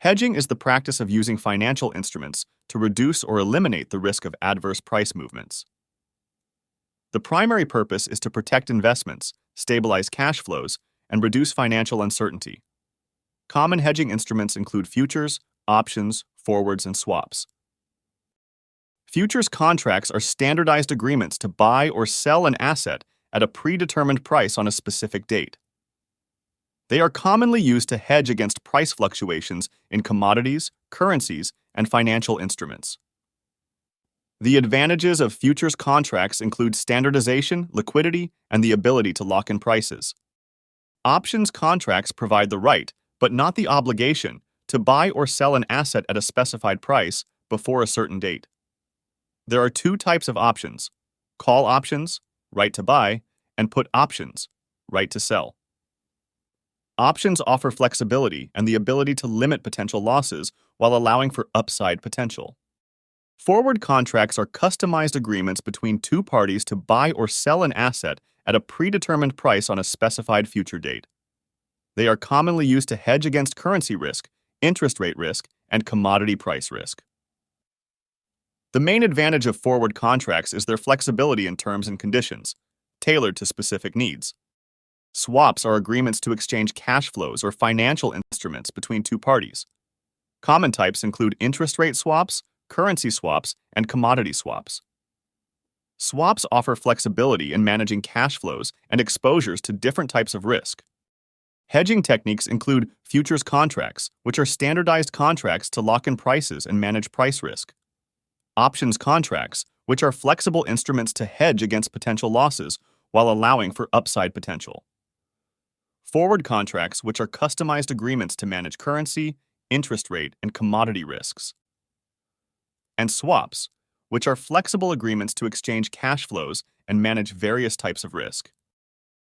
Hedging is the practice of using financial instruments to reduce or eliminate the risk of adverse price movements. The primary purpose is to protect investments, stabilize cash flows, and reduce financial uncertainty. Common hedging instruments include futures, options, forwards, and swaps. Futures contracts are standardized agreements to buy or sell an asset at a predetermined price on a specific date. They are commonly used to hedge against price fluctuations in commodities, currencies, and financial instruments. The advantages of futures contracts include standardization, liquidity, and the ability to lock in prices. Options contracts provide the right, but not the obligation, to buy or sell an asset at a specified price before a certain date. There are two types of options: call options, right to buy, and put options, right to sell. Options offer flexibility and the ability to limit potential losses while allowing for upside potential. Forward contracts are customized agreements between two parties to buy or sell an asset at a predetermined price on a specified future date. They are commonly used to hedge against currency risk, interest rate risk, and commodity price risk. The main advantage of forward contracts is their flexibility in terms and conditions, tailored to specific needs. Swaps are agreements to exchange cash flows or financial instruments between two parties. Common types include interest rate swaps, currency swaps, and commodity swaps. Swaps offer flexibility in managing cash flows and exposures to different types of risk. Hedging techniques include futures contracts, which are standardized contracts to lock in prices and manage price risk. Options contracts, which are flexible instruments to hedge against potential losses while allowing for upside potential. Forward contracts, which are customized agreements to manage currency, interest rate, and commodity risks. And swaps, which are flexible agreements to exchange cash flows and manage various types of risk.